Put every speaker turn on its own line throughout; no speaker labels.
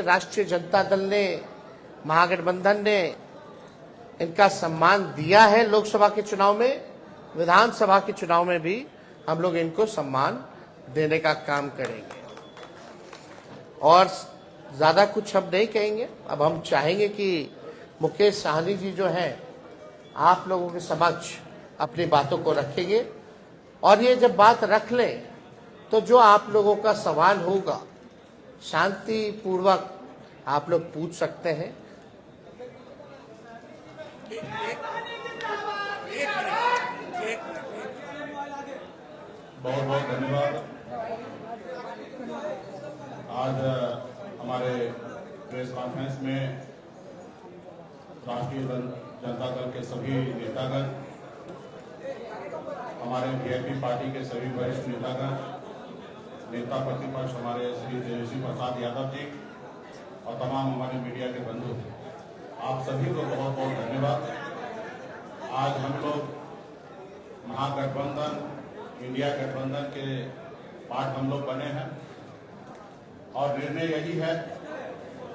राष्ट्रीय जनता दल ने, महागठबंधन ने इनका सम्मान दिया है लोकसभा के चुनाव में, विधानसभा के चुनाव में भी हम लोग इनको सम्मान देने का काम करेंगे। और ज्यादा कुछ हम नहीं कहेंगे। अब हम चाहेंगे कि मुकेश साहनी जी जो हैं आप लोगों के समक्ष अपनी बातों को रखेंगे, और ये जब बात रख लें तो जो आप लोगों का सवाल होगा शांति पूर्वक आप लोग पूछ सकते हैं।
बहुत बहुत धन्यवाद। आज हमारे प्रेस कॉन्फ्रेंस में राष्ट्रीय जनता दल के सभी नेतागण, हमारे वीआईपी पार्टी के सभी वरिष्ठ नेतागण, नेता प्रतिपक्ष हमारे श्री तेजस्वी प्रसाद यादव जी और तमाम हमारे मीडिया के बंधु, आप सभी को बहुत बहुत धन्यवाद। आज हम लोग महागठबंधन, इंडिया गठबंधन के पार्ट हम लोग बने हैं और निर्णय यही है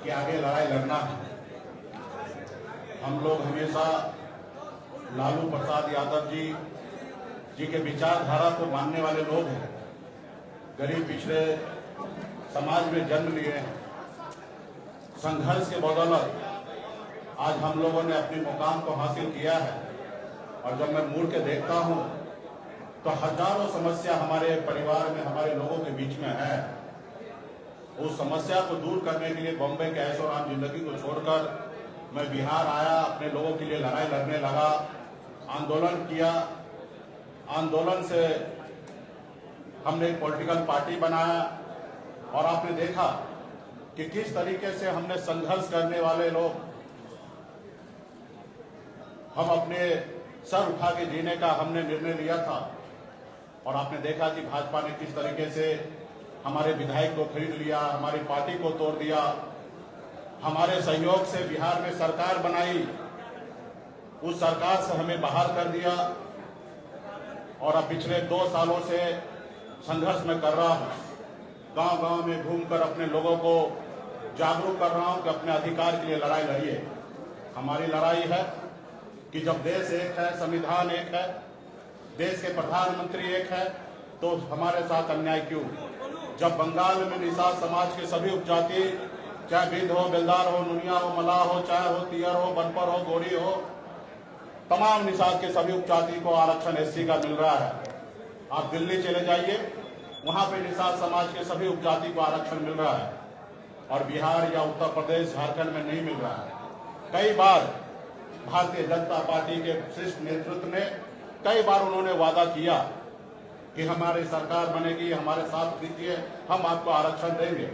कि आगे लड़ाई लड़ना है। हम लोग हमेशा लालू प्रसाद यादव जी के विचारधारा को मानने वाले लोग हैं। गरीब पिछड़े समाज में जन्म लिए हैं। संघर्ष के बदौलत आज हम लोगों ने अपनी मुकाम को हासिल किया है। और जब मैं मुड़ के देखता हूं तो हजारों समस्या हमारे परिवार में, हमारे लोगों के बीच में है। उस समस्या को दूर करने के लिए बॉम्बे के ऐशो आराम जिंदगी को छोड़कर मैं बिहार आया, अपने लोगों के लिए लड़ाई लड़ने लगा, आंदोलन किया। आंदोलन से हमने एक पॉलिटिकल पार्टी बनाया और आपने देखा कि किस तरीके से हमने संघर्ष करने वाले लोग, हम अपने सर उठा के जीने का हमने निर्णय लिया था। और आपने देखा कि भाजपा ने किस तरीके से हमारे विधायक को खरीद लिया, हमारी पार्टी को तोड़ दिया, हमारे सहयोग से बिहार में सरकार बनाई, उस सरकार से हमें बाहर कर दिया। और अब पिछले 2 सालों से संघर्ष में कर रहा हूं, गांव-गांव में घूमकर अपने लोगों को जागरूक कर रहा हूं कि अपने अधिकार के लिए लड़ाई लड़िए। हमारी लड़ाई है कि जब देश एक है, संविधान एक है, देश के प्रधानमंत्री एक है, तो हमारे साथ अन्याय क्यों? जब बंगाल में निषाद समाज के सभी उपजाति, चाहे बिंद हो, बेलदार हो, नुनिया हो, मलाह हो, चाय हो, तियर हो, बनपर हो, गोरी हो, तमाम निषाद के सभी उपजाति को आरक्षण एससी का मिल रहा है। आप दिल्ली चले जाइए, वहां पे निषाद समाज के सभी उपजाति को आरक्षण मिल रहा है और बिहार या उत्तर प्रदेश, झारखंड में नहीं मिल रहा है। कई बार भारतीय जनता पार्टी के शीर्ष नेतृत्व ने कई बार उन्होंने वादा किया कि हमारी सरकार बनेगी, हमारे साथ दीजिए, हम आपको आरक्षण देंगे।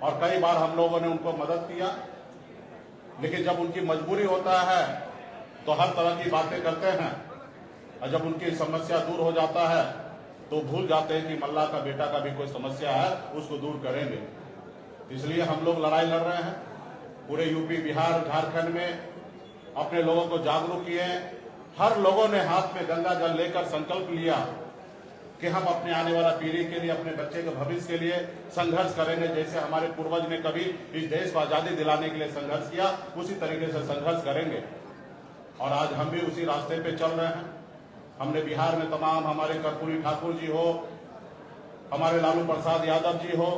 और कई बार हम लोगों ने उनको मदद किया, लेकिन जब उनकी मजबूरी होता है तो हर तरह की बातें करते हैं, और जब उनकी समस्या दूर हो जाता है तो भूल जाते हैं कि मल्ला का बेटा का भी कोई समस्या है, उसको दूर करेंगे। इसलिए हम लोग लड़ाई लड़ रहे हैं। पूरे यूपी, बिहार, झारखंड में अपने लोगों को जागरूक किए। हर लोगों ने हाथ में गंगा जल लेकर संकल्प लिया कि हम अपने आने वाला पीढ़ी के लिए, अपने बच्चे के भविष्य के लिए संघर्ष करेंगे। जैसे हमारे पूर्वज ने कभी इस देश को आजादी दिलाने के लिए संघर्ष किया, उसी तरीके से संघर्ष करेंगे। और आज हम भी उसी रास्ते पे चल रहे हैं। हमने बिहार में तमाम, हमारे कर्पूरी ठाकुर जी हो, हमारे लालू प्रसाद यादव जी हो,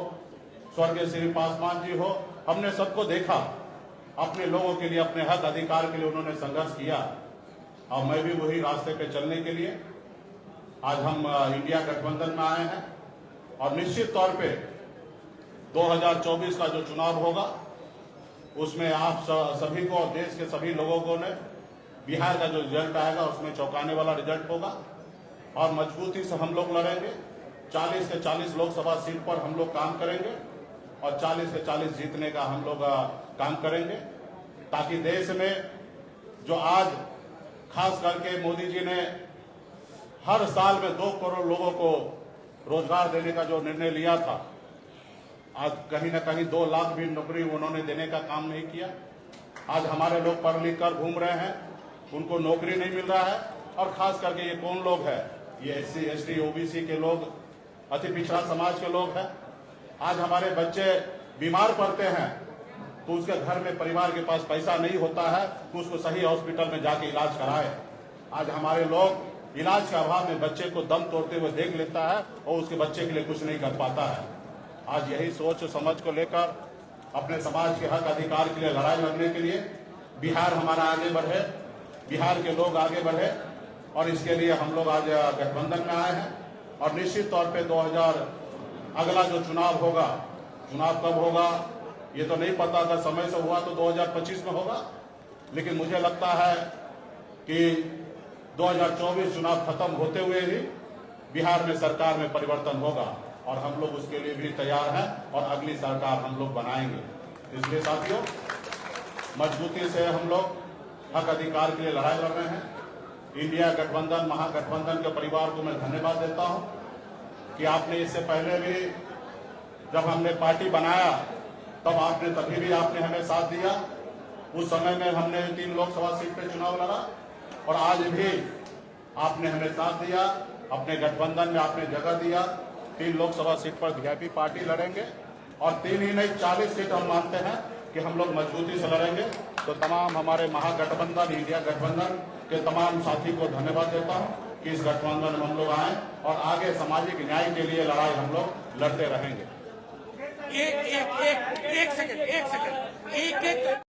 स्वर्गीय श्री पासवान जी हो, हमने सबको देखा। अपने लोगों के लिए, अपने हक अधिकार के लिए उन्होंने संघर्ष किया। और मैं भी वही रास्ते पे चलने के लिए आज हम इंडिया गठबंधन में आए हैं। और निश्चित तौर पे 2024 का जो चुनाव होगा उसमें आप सभी को और देश के सभी लोगों को ने बिहार का जो रिजल्ट आएगा उसमें चौंकाने वाला रिजल्ट होगा। और मजबूती से हम लोग लड़ेंगे। 40 से 40 लोकसभा सीट पर हम लोग काम करेंगे और 40 से 40 जीतने का हम लोग काम करेंगे, ताकि देश में जो आज खास करके मोदी जी ने हर साल में 2 करोड़ लोगों को रोजगार देने का जो निर्णय लिया था, आज कहीं न कहीं 2 लाख भी नौकरी उन्होंने देने का काम नहीं किया। आज हमारे लोग पढ़ लिख कर घूम रहे हैं, उनको नौकरी नहीं मिल रहा है। और खास करके ये कौन लोग हैं? ये SC, ST, OBC के लोग, अति पिछड़ा समाज के लोग हैं। आज हमारे बच्चे बीमार पड़ते हैं तो उसके घर में परिवार के पास पैसा नहीं होता है तो उसको सही हॉस्पिटल में जाके इलाज कराए। आज हमारे लोग इलाज के अभाव में बच्चे को दम तोड़ते हुए देख लेता है और उसके बच्चे के लिए कुछ नहीं कर पाता है। आज यही सोच समझ को लेकर अपने समाज के हक अधिकार के लिए लड़ाई लड़ने के लिए बिहार हमारा आगे बढ़े, बिहार के लोग आगे बढ़े, और इसके लिए हम लोग आज गठबंधन में आए हैं। और निश्चित तौर पे 2000 अगला जो चुनाव होगा, चुनाव कब होगा ये तो नहीं पता, अगर समय से हुआ तो 2025 में होगा, लेकिन मुझे लगता है कि 2024 चुनाव खत्म होते हुए ही बिहार में सरकार में परिवर्तन होगा और हम लोग उसके लिए भी तैयार हैं और अगली सरकार हम लोग बनाएंगे। इसलिए साथियों, मजबूती से हम लोग हक अधिकार के लिए लड़ाई लड़ रहे हैं। इंडिया गठबंधन, महागठबंधन के परिवार को मैं धन्यवाद देता हूं कि आपने इससे पहले भी जब हमने पार्टी बनाया तब आपने तभी भी आपने हमें साथ दिया। उस समय में हमने 3 लोकसभा सीट पे चुनाव लड़ा और आज भी आपने हमें साथ दिया। अपने गठबंधन में आपने जगह दिया। 3 लोकसभा सीट पर वीआईपी पार्टी लड़ेंगे और 3 ही नहीं 40 सीट हम मानते हैं कि हम लोग मजबूती से लड़ेंगे। तो तमाम हमारे महागठबंधन, इंडिया गठबंधन के तमाम साथी को धन्यवाद देता हूं कि इस गठबंधन में हम लोग आए और आगे सामाजिक न्याय के लिए लड़ाई हम लोग लड़ते रहेंगे।
एक सेकंड